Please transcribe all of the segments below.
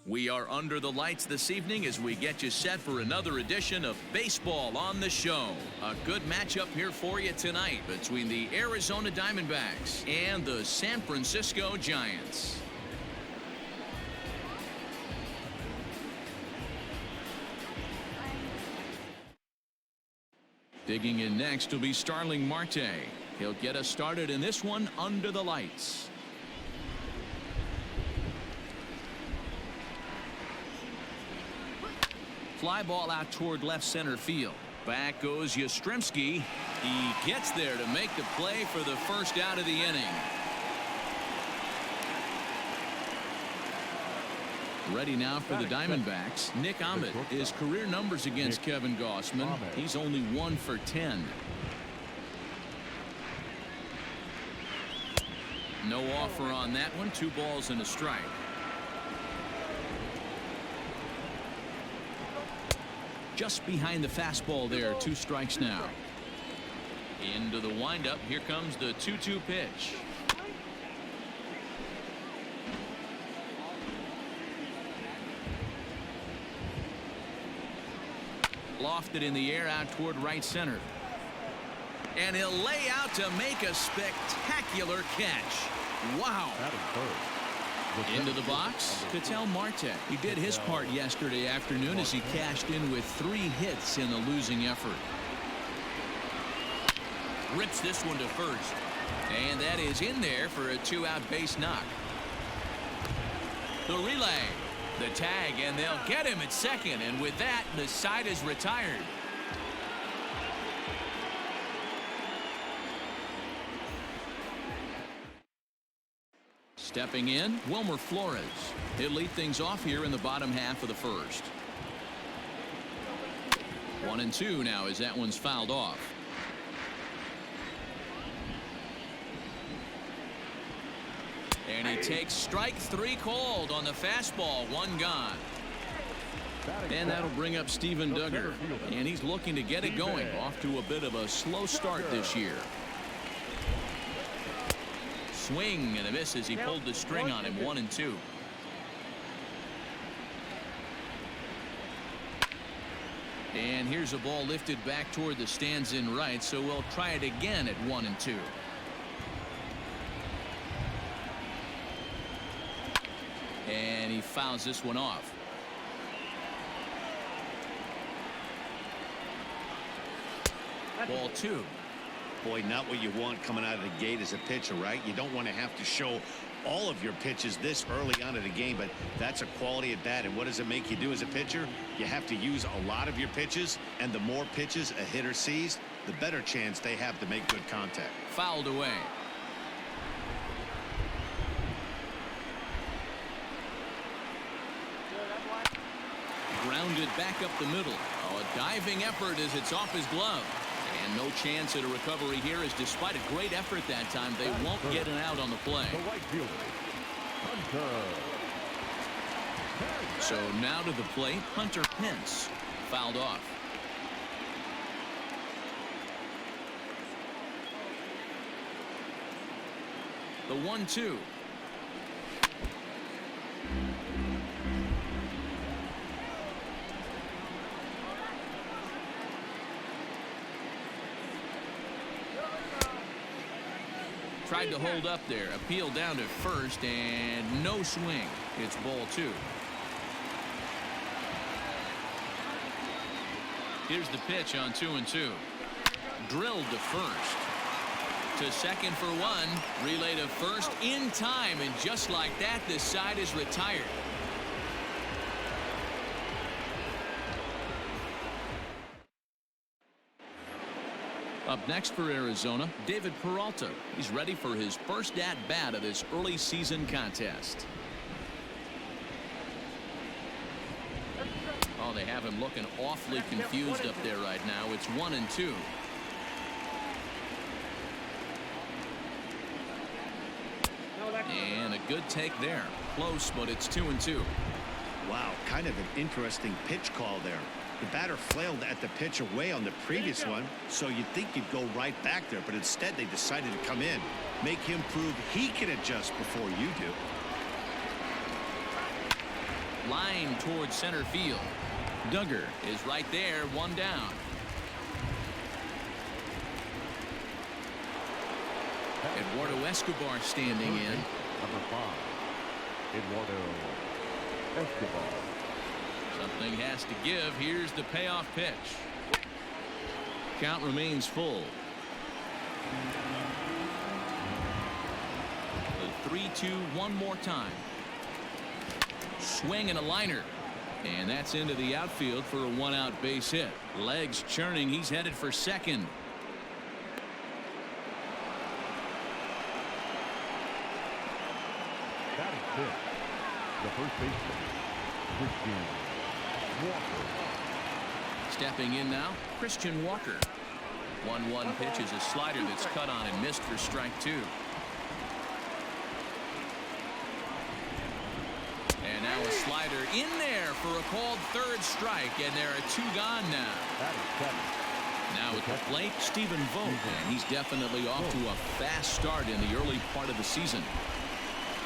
We are under the lights this evening as we get you set for another edition of Baseball on the Show. A good matchup here for you tonight between the Arizona Diamondbacks and the San Francisco Giants. Digging in next will be Starling Marte. He'll get us started in this one under the lights. Fly ball out toward left center field. Back goes Yastrzemski. He gets there to make the play for the first out of the inning. Ready now for the Diamondbacks. Nick Ahmed. His career numbers against Kevin Gausman. He's only 1 for 10. No offer on that one. 2 balls and a strike. Just behind the fastball there. 2 strikes now. Into the windup. Here comes the 2-2 pitch. Lofted in the air out toward right center. And he'll lay out to make a spectacular catch. Wow. Into the box, Ketel Marte. He did his part yesterday afternoon as he cashed in with 3 hits in the losing effort. Rips this one to first. And that is in there for a 2-out base knock. The relay. The tag, and they'll get him at second. And with that, the side is retired. Stepping in, Wilmer Flores. He'll lead things off here in the bottom half of the first. 1-2 now as that one's fouled off. And he takes strike 3 called on the fastball. 1 gone. And that'll bring up Steven Duggar. And he's looking to get it going. Off to a bit of a slow start this year. Swing and a miss as he pulled the string on him. 1-2. And here's a ball lifted back toward the stands in right. So we'll try it again at 1-2. And he fouls this one off. Ball 2. Boy, not what you want coming out of the gate as a pitcher, right? You don't want to have to show all of your pitches this early on in the game, but that's a quality at bat. And what does it make you do as a pitcher? You have to use a lot of your pitches, and the more pitches a hitter sees, the better chance they have to make good contact. Fouled away. Grounded back up the middle. Oh, a diving effort as it's off his glove. And no chance at a recovery here, as despite a great effort that time, they won't get an out on the play. So now to the plate, Hunter Pence. Fouled off. The 1-2. Tried to hold up there. Appeal down to first, and no swing. It's ball 2. Here's the pitch on 2-2. Drilled to first. To second for 1. Relay to first in time, and just like that, this side is retired. Up next for Arizona, David Peralta. He's ready for his first at-bat of this early season contest. Oh, they have him looking awfully confused up there right now. It's 1-2. And a good take there. Close, but it's 2-2. Wow, kind of an interesting pitch call there. The batter flailed at the pitch away on the previous one, so you'd think you'd go right back there, but instead they decided to come in, make him prove he can adjust before you do. Line towards center field. Duggar is right there, one down. Eduardo Escobar standing in. Number 5, Eduardo Escobar. Something has to give. Here's the payoff pitch. Count remains full. The 3-2 one more time. Swing and a liner. And that's into the outfield for a one-out base hit. Legs churning. He's headed for second. Batting fifth, the first baseman, Christian Walker. Stepping in now, Christian Walker. 1-1 pitch is a slider that's cut on and missed for strike 2. And now a slider in there for a called third strike, and there are 2 gone now. Now at the plate, Stephen Vogt, and he's definitely off to a fast start in the early part of the season.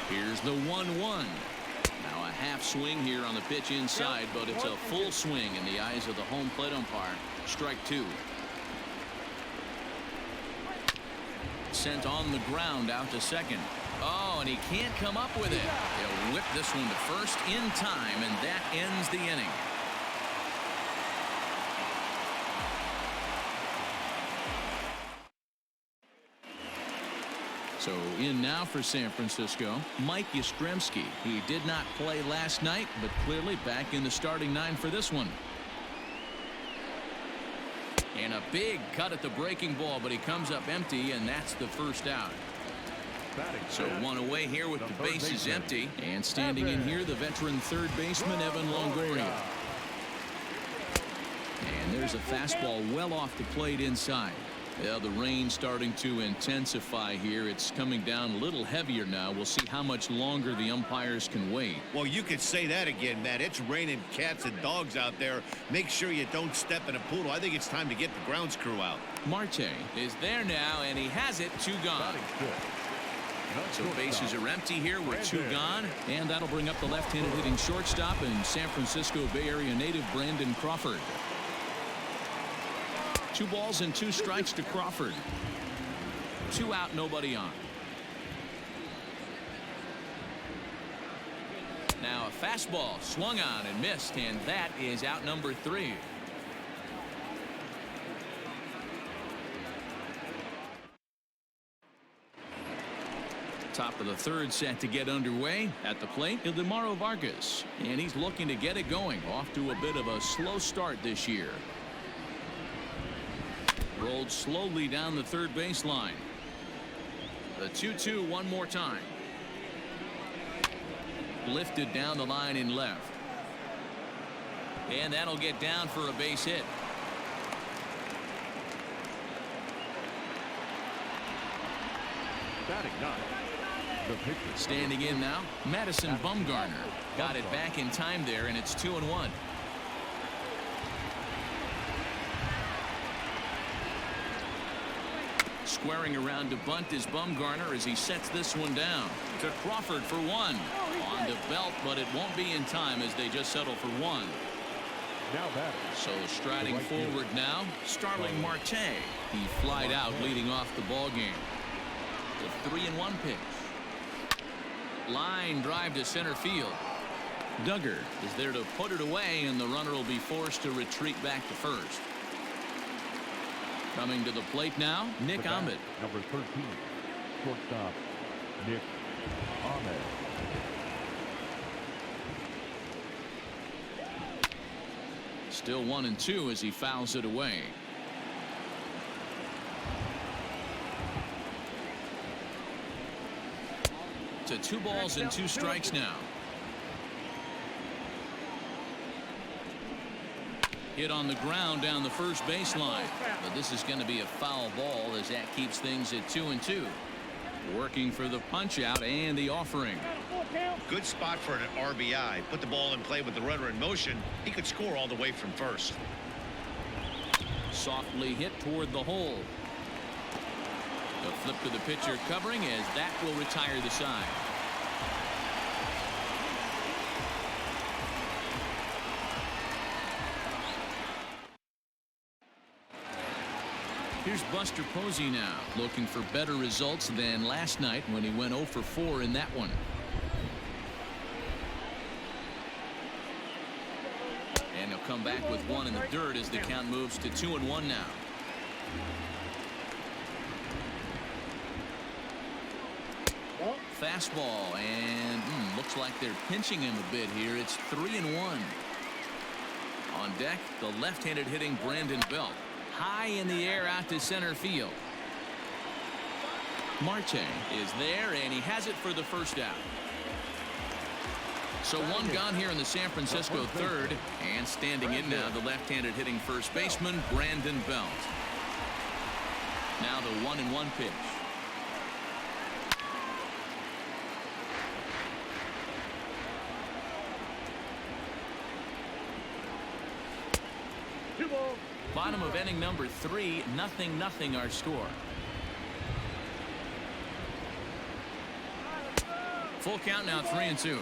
Here's the 1-1. Now a half swing here on the pitch inside, but it's a full swing in the eyes of the home plate umpire. Strike 2. Sent on the ground out to second. Oh, and he can't come up with it. He'll whip this one to first in time, and that ends the inning. So in now for San Francisco, Mike Yastrzemski. He did not play last night, but clearly back in the starting 9 for this one. And a big cut at the breaking ball, but he comes up empty, and that's the first out. So one away here with the bases empty. And standing in here, the veteran third baseman, Evan Longoria. And there's a fastball well off the plate inside. Yeah, the rain starting to intensify here. It's coming down a little heavier now. We'll see how much longer the umpires can wait. Well, you could say that again, Matt. It's raining cats and dogs out there. Make sure you don't step in a poodle. I think it's time to get the grounds crew out. Marte is there now, and he has it. 2 gone. So bases are empty here with 2 gone, and that'll bring up the left-handed hitting shortstop and San Francisco Bay Area native Brandon Crawford. 2 balls and 2 strikes to Crawford. 2 out, nobody on. Now a fastball swung on and missed, and that is out number 3. Top of the 3rd set to get underway. At the plate, Ildemaro Vargas, and he's looking to get it going. Off to a bit of a slow start this year. Rolled slowly down the third baseline. The 2-2 one more time. Lifted down the line in left. And that'll get down for a base hit. Batting 9. The pitcher. Standing in now, Madison Bumgarner. Got it back in time there, and it's 2-1. Squaring around to bunt is Bumgarner as he sets this one down. To Crawford for 1. On to Belt, but it won't be in time as they just settle for 1. Now batting. So striding forward now, Starling Marte. He flied out leading off the ball game. The 3-1 pitch. Line drive to center field. Duggar is there to put it away, and the runner will be forced to retreat back to first. Coming to the plate now, Nick Ahmed. Number 13, shortstop, Nick Ahmed. Still 1-2 as he fouls it away. To 2 balls and 2 strikes now. Hit on the ground down the first baseline, but this is going to be a foul ball as that keeps things at 2-2. Working for the punch out and the offering. Good spot for an RBI. Put the ball in play with the runner in motion. He could score all the way from first. Softly hit toward the hole. The flip to the pitcher covering as that will retire the side. Here's Buster Posey now, looking for better results than last night when he went 0 for 4 in that one. And he'll come back with one in the dirt as the count moves to 2-1 now. Fastball, and looks like they're pinching him a bit here. It's 3-1. On deck, the left-handed hitting Brandon Belt. High in the air out to center field. Marte is there, and he has it for the first out. So one gone here in the San Francisco third, and standing in now, the left-handed hitting first baseman Brandon Belt. Now the 1-1 pitch. Bottom of inning number 3, 0-0 our score. Full count now, 3-2.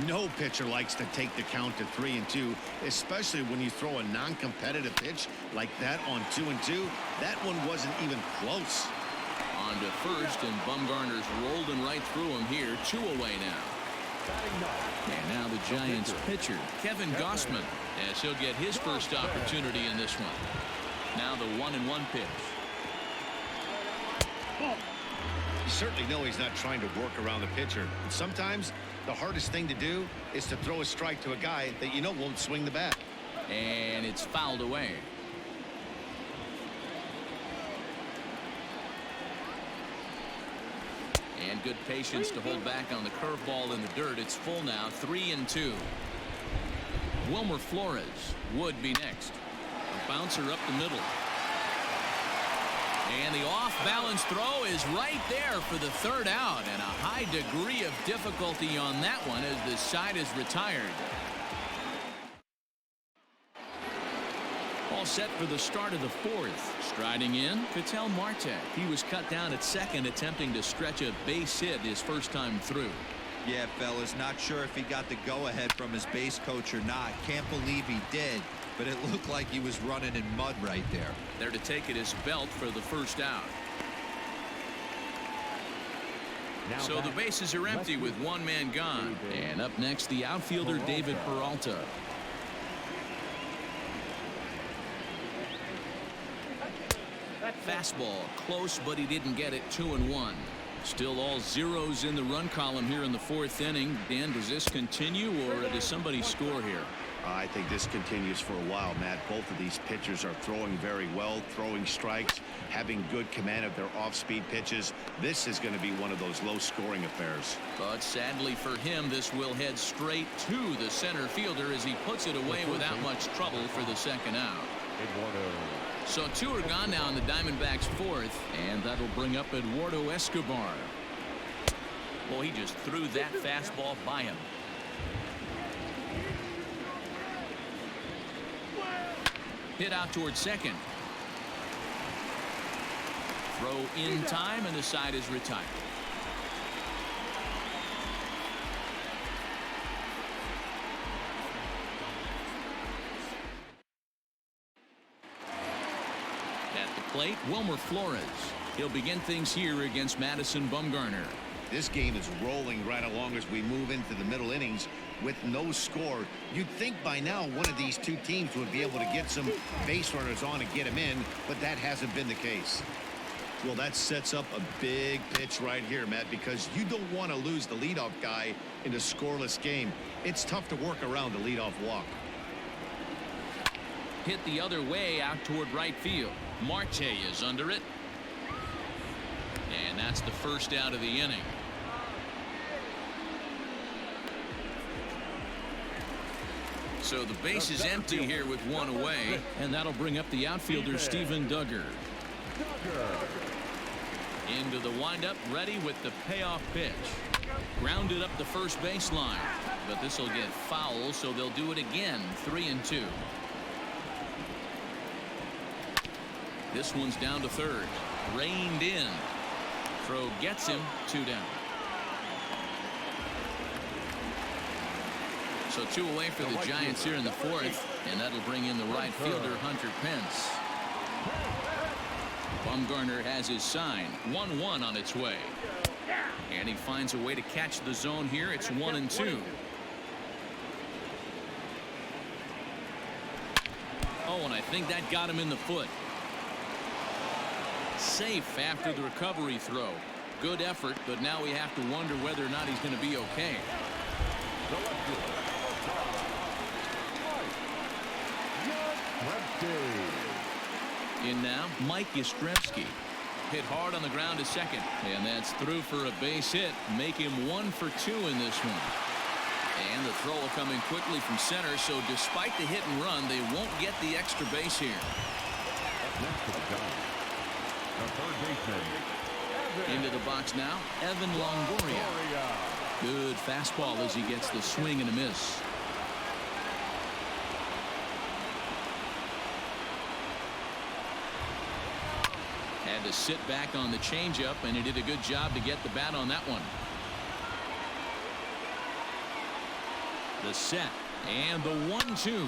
No pitcher likes to take the count to 3-2, especially when you throw a non-competitive pitch like that on 2-2. That one wasn't even close. On to first, and Bumgarner's rolling right through him here. 2 away now. And now the Giants pitcher, Kevin Gausman, as he'll get his first opportunity in this one. Now the 1-1 pitch. You certainly know he's not trying to work around the pitcher. Sometimes the hardest thing to do is to throw a strike to a guy that you know won't swing the bat. And it's fouled away. And good patience to hold back on the curveball in the dirt. It's full now, 3-2. Wilmer Flores would be next. A bouncer up the middle. And the off-balance throw is right there for the third out, and a high degree of difficulty on that one as the side is retired. All set for the start of the fourth. Striding in, Ketel Marte. He was cut down at second, attempting to stretch a base hit his first time through. Yeah, fellas, not sure if he got the go-ahead from his base coach or not. Can't believe he did, but it looked like he was running in mud right there. There to take it is Belt for the first out. So the bases are empty with one man gone. And up next, the outfielder David Peralta. Fastball close, but he didn't get it. 2-1. Still all zeros in the run column here in the fourth inning. Dan, does this continue, or does somebody score here? I think this continues for a while, Matt. Both of these pitchers are throwing very well, throwing strikes, having good command of their off-speed pitches. This is going to be one of those low-scoring affairs. But sadly for him, this will head straight to the center fielder as he puts it away without much trouble for the second out. So 2 are gone now in the Diamondbacks' fourth, and that'll bring up Eduardo Escobar. Well, he just threw that fastball by him. Hit out towards second. Throw in time, and the side is retired. At the plate, Wilmer Flores. He'll begin things here against Madison Bumgarner. This game is rolling right along as we move into the middle innings with no score. You'd think by now one of these two teams would be able to get some base runners on and get them in, but that hasn't been the case. Well, that sets up a big pitch right here, Matt, because you don't want to lose the leadoff guy in a scoreless game. It's tough to work around the leadoff walk. Hit the other way out toward right field. Marte is under it. And that's the first out of the inning. So the base is empty here with one away, and that'll bring up the outfielder Steven Duggar. Into the windup, ready with the payoff pitch. Grounded up the first baseline, but this will get foul, so they'll do it again. 3-2. This one's down to third. Reined in. Throw gets him. 2 down. So 2 away for the Giants here in the fourth, and that'll bring in the right fielder Hunter Pence. Bumgarner has his sign. 1-1 on its way. And he finds a way to catch the zone here. It's 1-2. Oh, and I think that got him in the foot. Safe after the recovery throw. Good effort, but now we have to wonder whether or not he's going to be okay. In now, Mike Yastrzemski. Hit hard on the ground to second. And that's through for a base hit. Make him 1 for 2 in this one. And the throw will come in quickly from center, so despite the hit and run, they won't get the extra base here. Next to the Giants, the third baseman. Into the box now, Evan Longoria. Good fastball as he gets the swing and a miss. Had to sit back on the changeup, and he did a good job to get the bat on that one. The set and the 1-2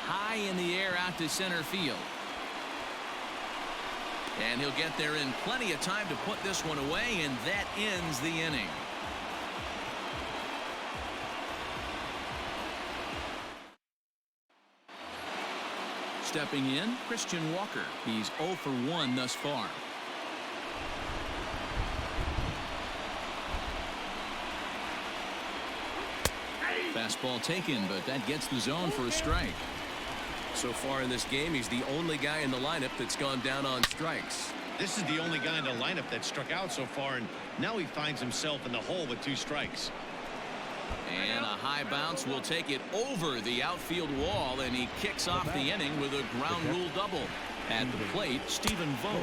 high in the air out to center field. And he'll get there in plenty of time to put this one away, and that ends the inning. Stepping in, Christian Walker. He's 0 for 1 thus far. Fastball taken, but that gets the zone for a strike. So far in this game, he's the only guy in the lineup that's gone down on strikes. This is the only guy in the lineup that struck out so far, and now he finds himself in the hole with 2 strikes. And a high bounce will take it over the outfield wall, and he kicks off the inning with a ground rule double. At the plate, Stephen Vogt,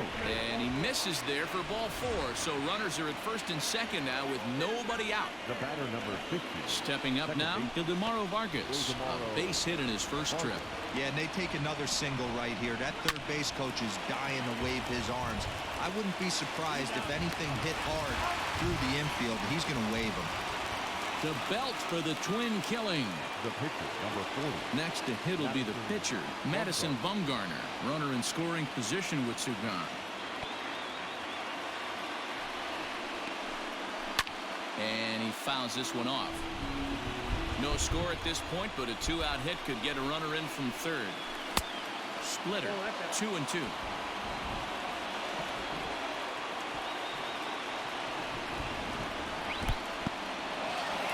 and he misses there for ball 4. So runners are at first and second now with nobody out. The batter number 50. Stepping up now, Ildemaro Vargas, a base hit in his first trip. Yeah, and they take another single right here. That third base coach is dying to wave his arms. I wouldn't be surprised if anything hit hard through the infield. He's going to wave them. The belt for the twin killing. The pitcher, number 40. Next to hit will be the pitcher, Madison Bumgarner. Runner in scoring position with Sugan. And he fouls this one off. No score at this point, but a 2-out hit could get a runner in from third. Splitter, 2-2.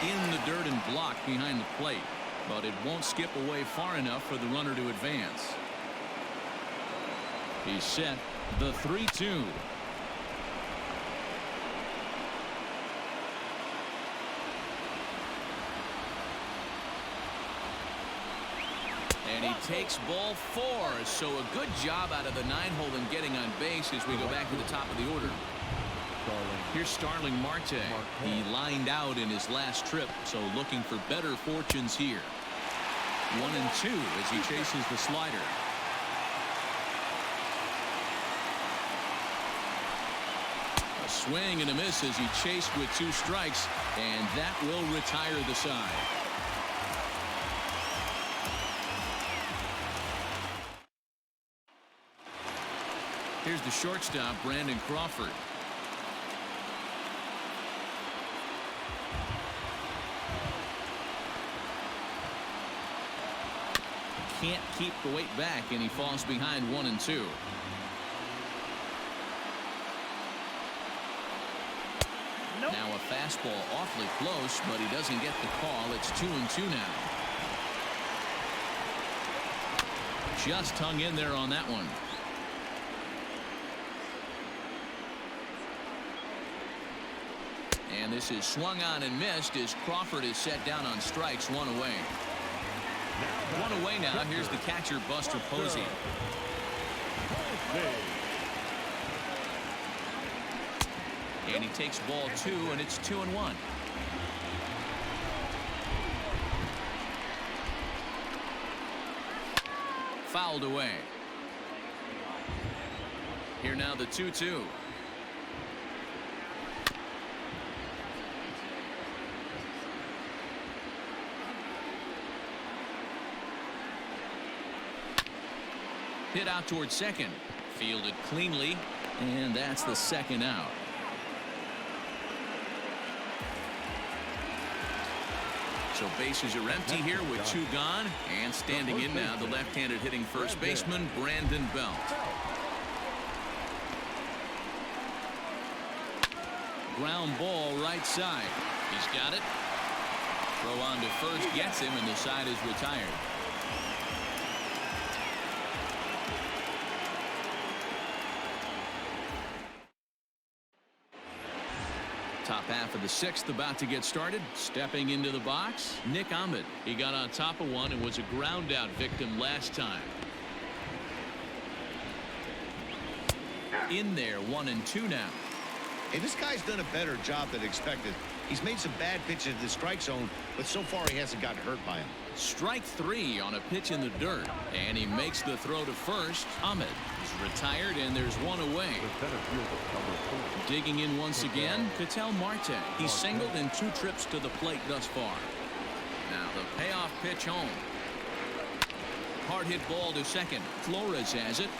In the dirt and blocked behind the plate, but it won't skip away far enough for the runner to advance. He's set. The 3-2. And he takes ball 4. So a good job out of the 9-hole in getting on base as we go back to the top of the order. Here's Starling Marte. He lined out in his last trip, so looking for better fortunes here. 1-2 as he chases the slider. A swing and a miss as he chased with 2 strikes, and that will retire the side. Here's the shortstop, Brandon Crawford. Can't keep the weight back, and he falls behind 1-2. Nope. Now a fastball awfully close, but he doesn't get the call. It's 2-2 now. Just hung in there on that one. And this is swung on and missed as Crawford is set down on strikes. 1 away. 1 away now. Here's the catcher, Buster Posey. And he takes ball 2, and it's 2-1. Fouled away. Here now the 2-2. Hit out towards second. Fielded cleanly. And that's the second out. So bases are empty here with 2 gone. And standing in now, the left-handed hitting first baseman, Brandon Belt. Ground ball right side. He's got it. Throw on to first gets him, and the side is retired. Top half of the 6th about to get started. Stepping into the box, Nick Ahmed. He got on top of one and was a ground out victim last time. In there, 1-2 now. Hey, this guy's done a better job than expected. He's made some bad pitches in the strike zone, but so far he hasn't gotten hurt by him. Strike 3 on a pitch in the dirt, and he makes the throw to first. Ahmed is retired, and there's one away. Digging in once again, Ketel Marte. He's singled in 2 trips to the plate thus far. Now the payoff pitch home. Hard hit ball to second. Flores has it.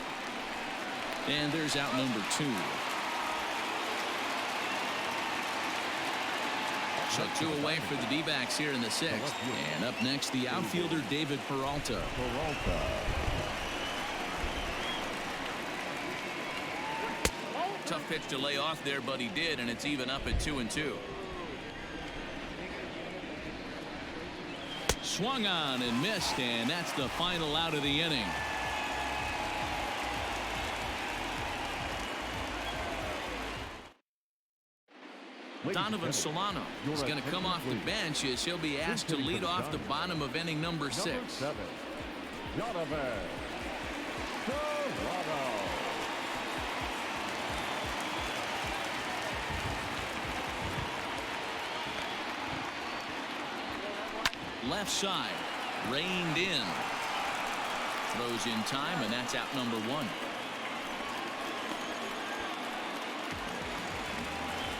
And there's out number 2. So 2 away for the D-backs here in the 6th. And up next, the outfielder David Peralta. Tough pitch to lay off there, but he did, and it's even up at 2-2. Swung on and missed, and that's the final out of the inning. Donovan Solano is going to come off the bench as he'll be asked to lead off the bottom of inning number 6. Left side, reined in. Throws in time, and that's out number 1.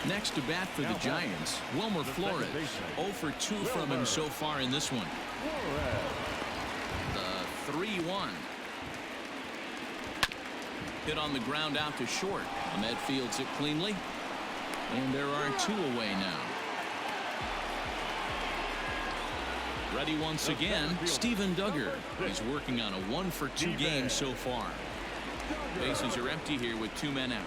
Next to bat for the Giants, Wilmer Flores. 0 for 2 from him so far in this one. The 3-1. Hit on the ground out to short. Ahmed fields it cleanly. And there are 2 away now. Ready once again, Steven Duggar. He's working on a 1 for 2 game so far. Bases are empty here with 2 men out.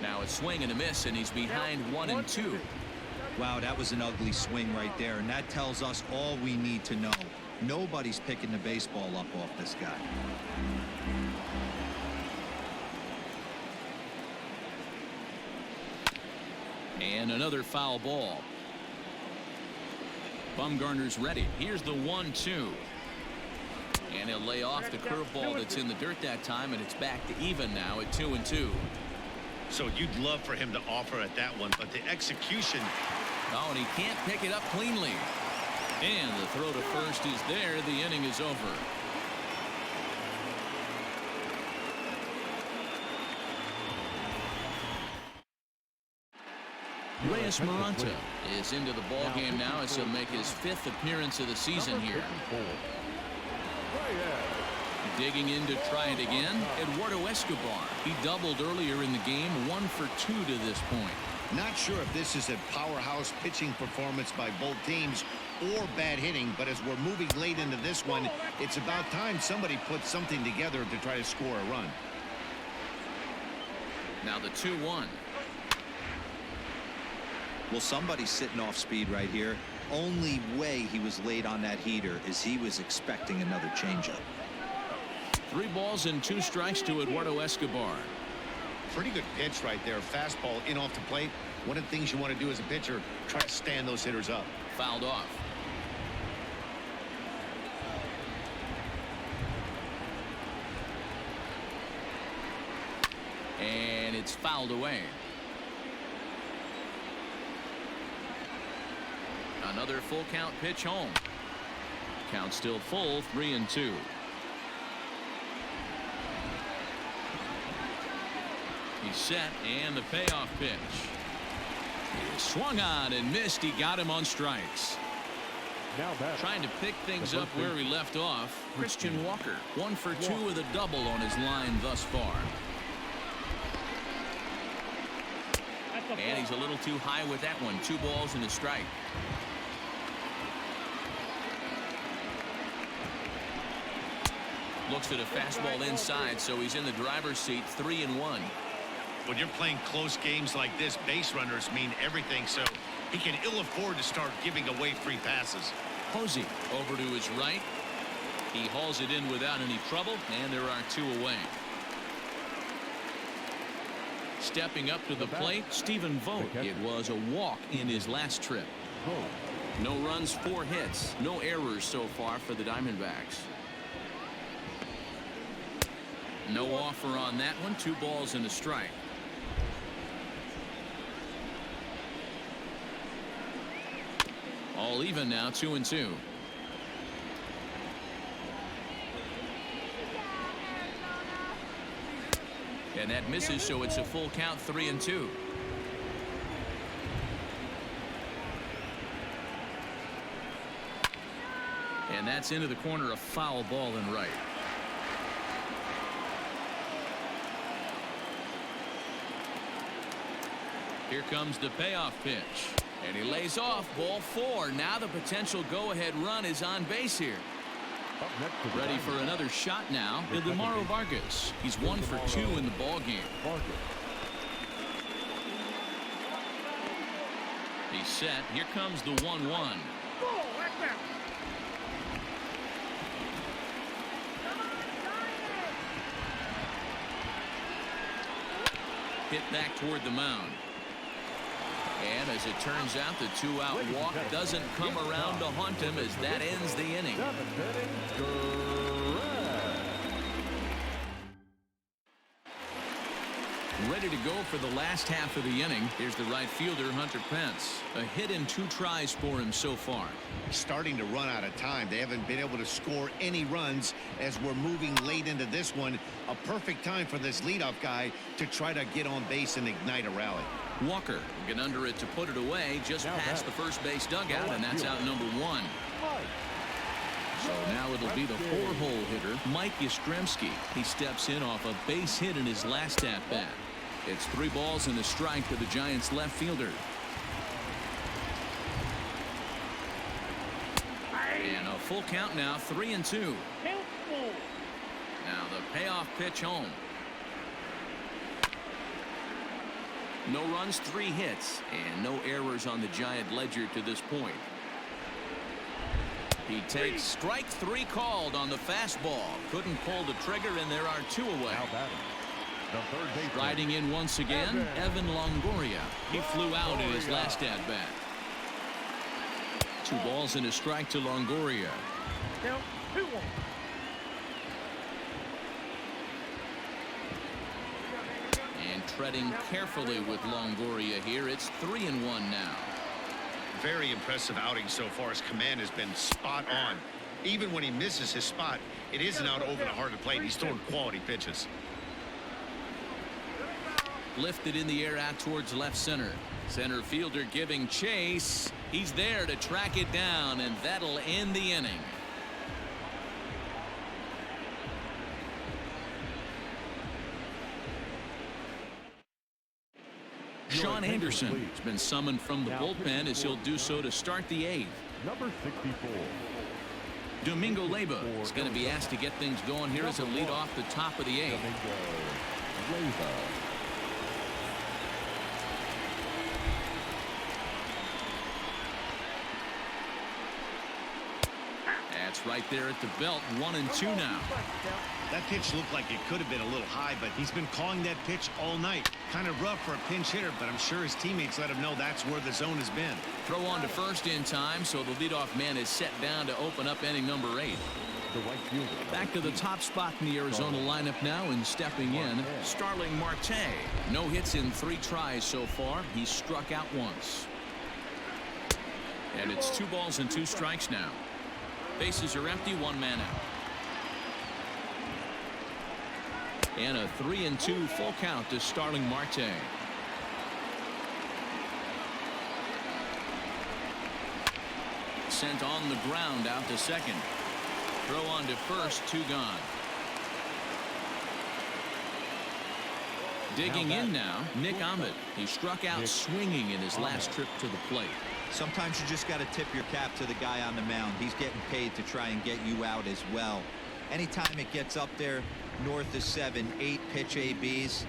Now a swing and a miss, and he's behind 1-2. Wow, that was an ugly swing right there, and that tells us all we need to know. Nobody's picking the baseball up off this guy. And another foul ball. Bumgarner's ready. Here's the 1-2. And he'll lay off the curveball that's in the dirt that time, and it's back to even now at 2-2. So you'd love for him to offer at that one, but the execution. Oh, and he can't pick it up cleanly. And the throw to first is there. The inning is over. Reyes Maranta is into the ball game now as he'll make his 5th appearance of the season here. Digging in to try it again, Eduardo Escobar. He doubled earlier in the game, 1 for 2 to this point. Not sure if this is a powerhouse pitching performance by both teams or bad hitting, but as we're moving late into this one, it's about time somebody puts something together to try to score a run. Now the 2-1. Well, somebody's sitting off speed right here. Only way he was late on that heater is he was expecting another changeup. 3 balls and 2 strikes to Eduardo Escobar. Pretty good pitch right there. Fastball in off the plate. One of the things you want to do as a pitcher, try to stand those hitters up. Fouled off. And it's fouled away. Another full count pitch home. Count still full, 3-2. He's set, and the payoff pitch. He swung on and missed. He got him on strikes. Now batting. Trying to pick things up where we left off. Christian Walker, 1 for 2 with a double on his line thus far. And he's a little too high with that one. 2 balls and a strike. Looks at a fastball inside, so he's in the driver's seat. 3-1. When you're playing close games like this, base runners mean everything, so he can ill afford to start giving away free passes. Posey over to his right. He hauls it in without any trouble, and there are 2 away. Stepping up to the plate, Stephen Vogt. It was a walk in his last trip. No runs, 4 hits, no errors so far for the Diamondbacks. No offer on that one. 2 balls and a strike. All even now, 2-2. And that misses, so it's a full count. 3-2. And that's into the corner, a foul ball and right. Here comes the payoff pitch. And he lays off. Ball 4. Now the potential go-ahead run is on base here. Ready for another shot now. Ildemaro Vargas. He's 1 for 2 in the ball game. He's set. Here comes the 1-1. Hit back toward the mound. And as it turns out, the 2-out walk doesn't come around to haunt him as that ends the inning. Ready to go for the last half of the inning. Here's the right fielder, Hunter Pence. A hit in 2 tries for him so far. Starting to run out of time. They haven't been able to score any runs as we're moving late into this one. A perfect time for this leadoff guy to try to get on base and ignite a rally. Walker get under it to put it away just past the first base dugout, and that's out number 1. So now it'll be the 4-hole hitter, Mike Yastrzemski. He steps in off a base hit in his last at-bat. It's 3 balls and a strike to the Giants left fielder. And a full count now, 3-2. Now the payoff pitch home. No runs, 3 hits, and no errors on the Giant ledger to this point. He takes strike 3 called on the fastball. Couldn't pull the trigger, and there are 2 away. Riding in once again, Evan Longoria. He flew out in his last at-bat. 2 balls and a strike to Longoria. And treading carefully with Longoria here. It's 3-1 now. Very impressive outing so far. His command has been spot on. Even when he misses his spot, it isn't out over the heart of the plate. He's throwing quality pitches. Lifted in the air out towards left center. Center fielder giving chase. He's there to track it down, and that'll end the inning. Sean Anderson has been summoned from the bullpen as he'll do so to start the 8th. Number 64. Domingo Leyba is going to be asked to get things going here as a lead off the top of the 8th. That's right there at the belt. 1-2 now. That pitch looked like it could have been a little high, but he's been calling that pitch all night. Kind of rough for a pinch hitter, but I'm sure his teammates let him know that's where the zone has been. Throw on to first in time, so the leadoff man is set down to open up inning number 8. Back to the top spot in the Arizona lineup now, and stepping in, Starling Marte. No hits in 3 tries so far. He's struck out once. And it's 2 balls and 2 strikes now. Bases are empty, 1 man out. And a 3-2 full count to Starling Marte. sent on the ground out to second. Throw on to first, 2 gone. Digging in now, Nick Ahmed. He struck out swinging in his last trip to the plate. Sometimes you just got to tip your cap to the guy on the mound. He's getting paid to try and get you out as well. Anytime it gets up there north of 7, 8 pitch ABs,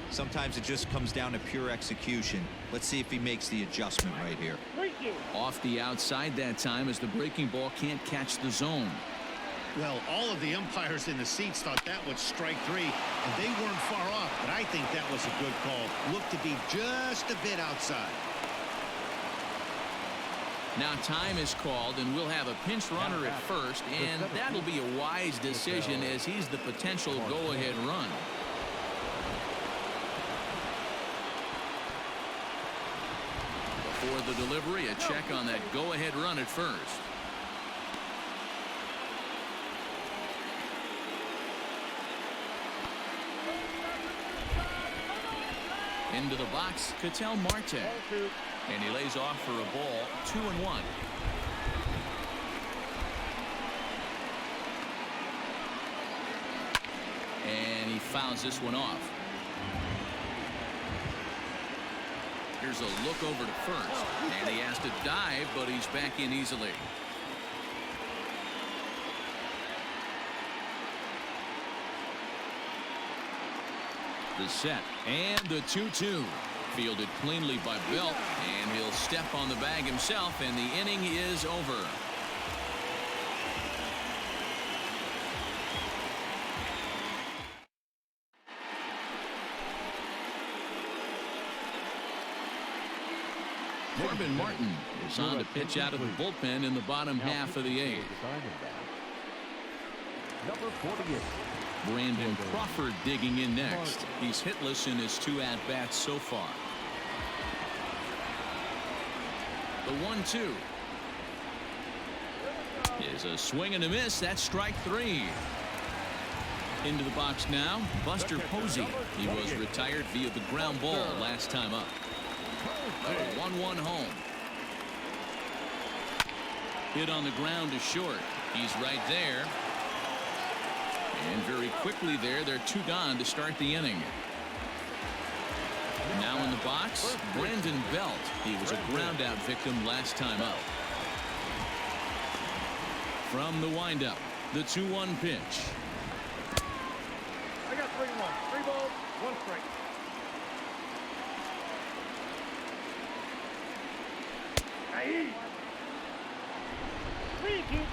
sometimes it just comes down to pure execution. Let's see if he makes the adjustment right here. Off the outside that time as the breaking ball can't catch the zone. Well, all of the umpires in the seats thought that was strike 3, and they weren't far off, but I think that was a good call. Looked to be just a bit outside. Now time is called, and we'll have a pinch runner at first, and that'll be a wise decision as he's the potential go-ahead run. Before the delivery, a check on that go-ahead run at first. Into the box, Ketel Marte. And he lays off for a ball, 2-1. And he fouls this one off. Here's a look over to first. And he has to dive, but he's back in easily. The set and the 2-2. Fielded cleanly by Belt, and he'll step on the bag himself, and the inning is over. Corbin Martin is on to pitch out of the bullpen in the bottom half of the 8th. Number 48. Brandon Crawford digging in next. He's hitless in his 2 at-bats so far. The 1-2 is a swing and a miss. That's strike 3. Into the box now, Buster Posey. He was retired via the ground ball last time up. A 1-1 home. Hit on the ground to short. He's right there. And very quickly there, they're 2 gone to start the inning. Now in the box, Brandon Belt. He was a ground-out victim last time up. From the windup, the 2-1 pitch. I got 3-1. 3 balls, 1 strike. Hey. 3-2.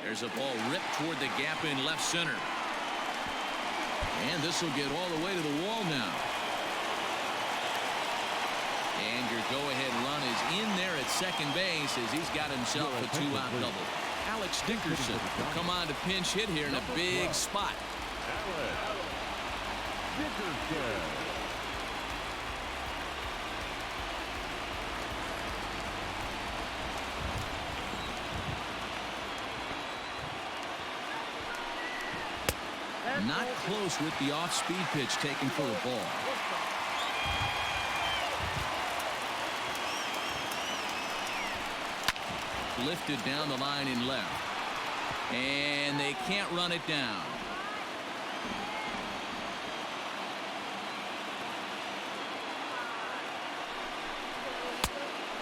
There's a ball ripped toward the gap in left center. And this will get all the way to the wall now. And your go-ahead run is in there at second base as he's got himself a 2-out double. Alex Dickerson will come on to pinch hit here in a big spot. Not close with the off-speed pitch taken for a ball. Lifted down the line in left. And they can't run it down.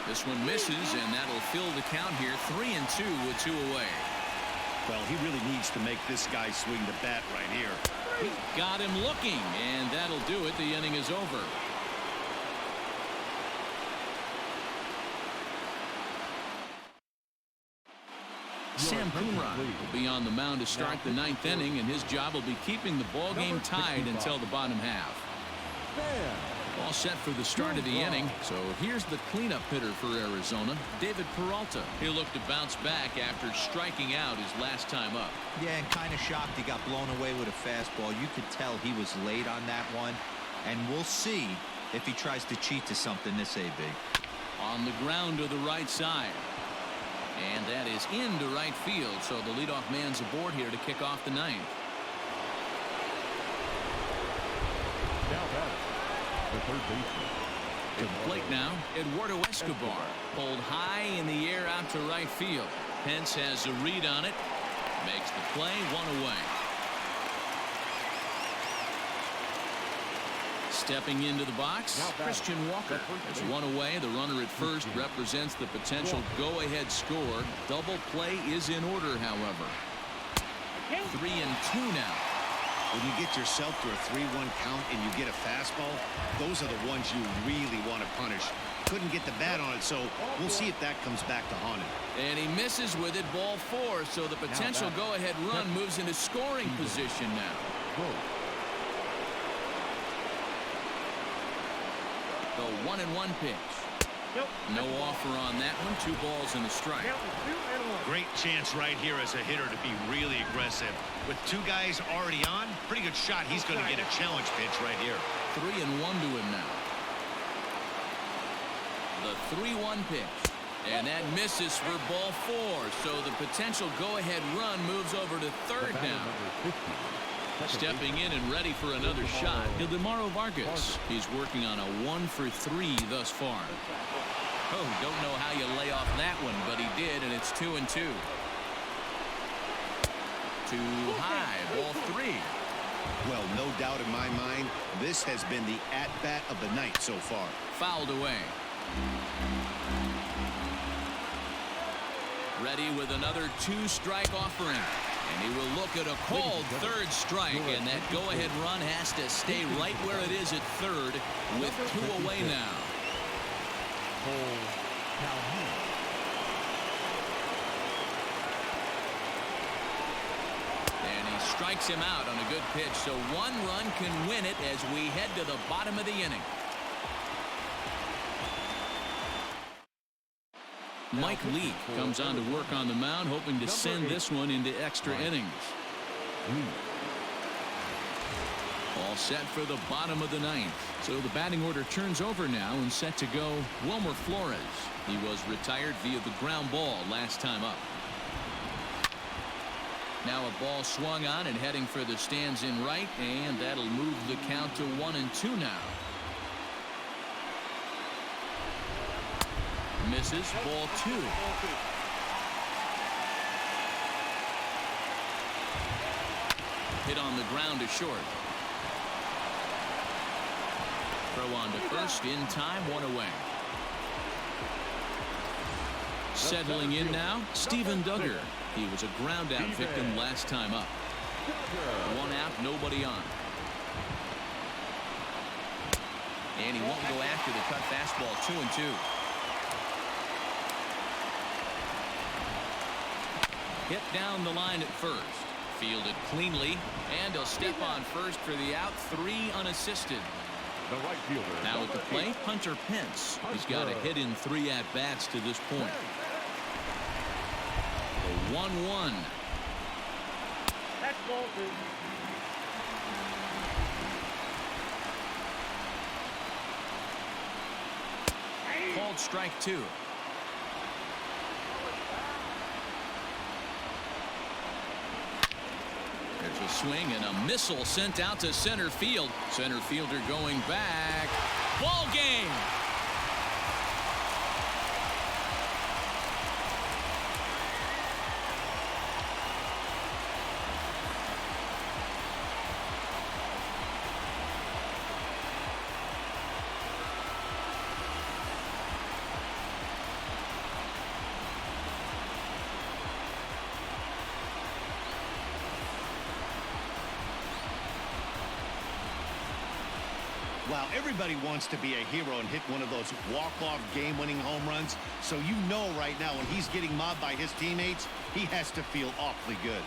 This one misses, and that'll fill the count here. 3-2 with 2 away. Well, he really needs to make this guy swing the bat right here. He got him looking, and that'll do it. The inning is over. Sam Coonrod will be on the mound to start the 9th inning, and his job will be keeping the ball game tied until the bottom half. All set for the start of the inning. So here's the cleanup hitter for Arizona, David Peralta. He'll look to bounce back after striking out his last time up. Yeah, and kind of shocked he got blown away with a fastball. You could tell he was late on that one. And we'll see if he tries to cheat to something this AB. On the ground to the right side. And that is into right field, so the leadoff man's aboard here to kick off the ninth. Now batting, the third baseman. To the plate now, Eduardo Escobar. Pulled high in the air out to right field. Pence has a read on it. Makes the play, one away. Stepping into the box, Christian Walker. There's one away. The runner at first represents the potential go-ahead score. Double play is in order, however. 3-2 now. When you get yourself to a 3-1 count and you get a fastball, those are the ones you really want to punish. Couldn't get the bat on it, so we'll see if that comes back to haunt him. And he misses with it, ball 4, so the potential go-ahead run moves into scoring position now. The 1-1 pitch. No offer on that one. 2 balls and a strike. Great chance right here as a hitter to be really aggressive. With 2 guys already on, pretty good shot. He's going to get a challenge pitch right here. 3-1 to him now. The 3-1 pitch. And that misses for ball 4. So the potential go-ahead run moves over to third now. Stepping in and ready for another shot, Ildemaro Vargas. He's working on a 1-for-3 thus far. Oh, don't know how you lay off that one, but he did, and it's 2-2. Too high, ball 3. Well, no doubt in my mind, this has been the at-bat of the night so far. Fouled away. Ready with another 2-strike offering. And he will look at a called third strike, and that go-ahead run has to stay right where it is at third with 2 away now. And he strikes him out on a good pitch, so 1 run can win it as we head to the bottom of the inning. Mike Leake comes on to work on the mound, hoping to send this one into extra innings. All set for the bottom of the ninth. So the batting order turns over now and set to go Wilmer Flores. He was retired via the ground ball last time up. Now a ball swung on and heading for the stands in right, and that'll move the count to 1-2 now. Misses, ball 2. Hit on the ground to short. Throw on to first in time, 1 away. Settling in now, Steven Duggar. He was a ground out victim last time up. 1 out, nobody on. And he won't go after the cut fastball, 2-2. Hit down the line at first. Fielded cleanly, and he'll step on first for the out. 3 unassisted. The right fielder. Now at the plate, Hunter Pence. He's got a hit in 3 at-bats to this point. The 1-1. That's ball 2. Called strike 2. There's a swing and a missile sent out to center field. Center fielder going back. Ball game. Wow, everybody wants to be a hero and hit one of those walk-off game-winning home runs. So you know right now when he's getting mobbed by his teammates, he has to feel awfully good.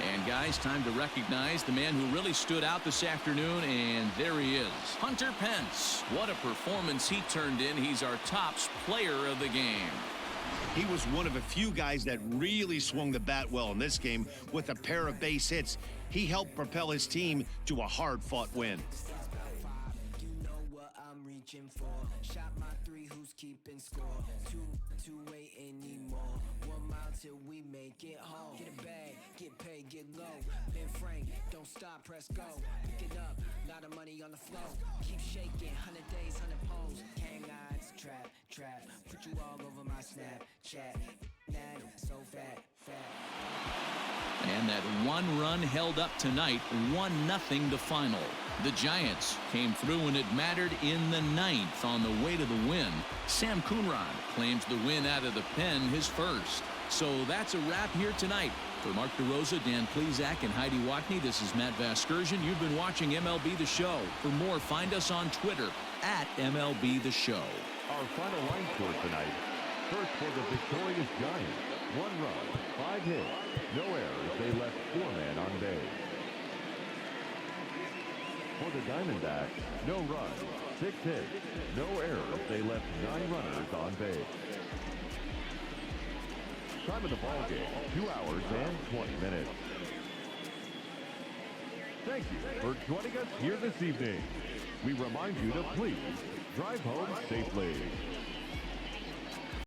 And guys, time to recognize the man who really stood out this afternoon, and there he is, Hunter Pence. What a performance he turned in. He's our tops player of the game. He was one of a few guys that really swung the bat well in this game with a pair of base hits. He helped propel his team to a hard-fought win. Shot my three, who's keeping score? Two way anymore. 1 mile till we make it home. Get a bag, get paid, get low. Ben Frank, don't stop, press go. Pick it up, lot of money on the flow. Keep shaking, 100 days, 100 poles. Hang odds, trap. Put you all over my Snapchat. Nag, so fat. And that one run held up tonight, 1-0 the final. The Giants came through when it mattered in the 9th on the way to the win. Sam Coonrod claims the win out of the pen, his first. So that's a wrap here tonight. For Mark DeRosa, Dan Plezak, and Heidi Watney, this is Matt Vasgersian. You've been watching MLB The Show. For more, find us on Twitter @MLB The Show. Our final line score tonight. First for the victorious Giants. 1 run, 5 hits, no errors. They left 4 men on base. For the Diamondbacks, no runs, 6 hits, no errors. They left 9 runners on base. Time of the ball game, 2 hours and 20 minutes. Thank you for joining us here this evening. We remind you to please drive home safely.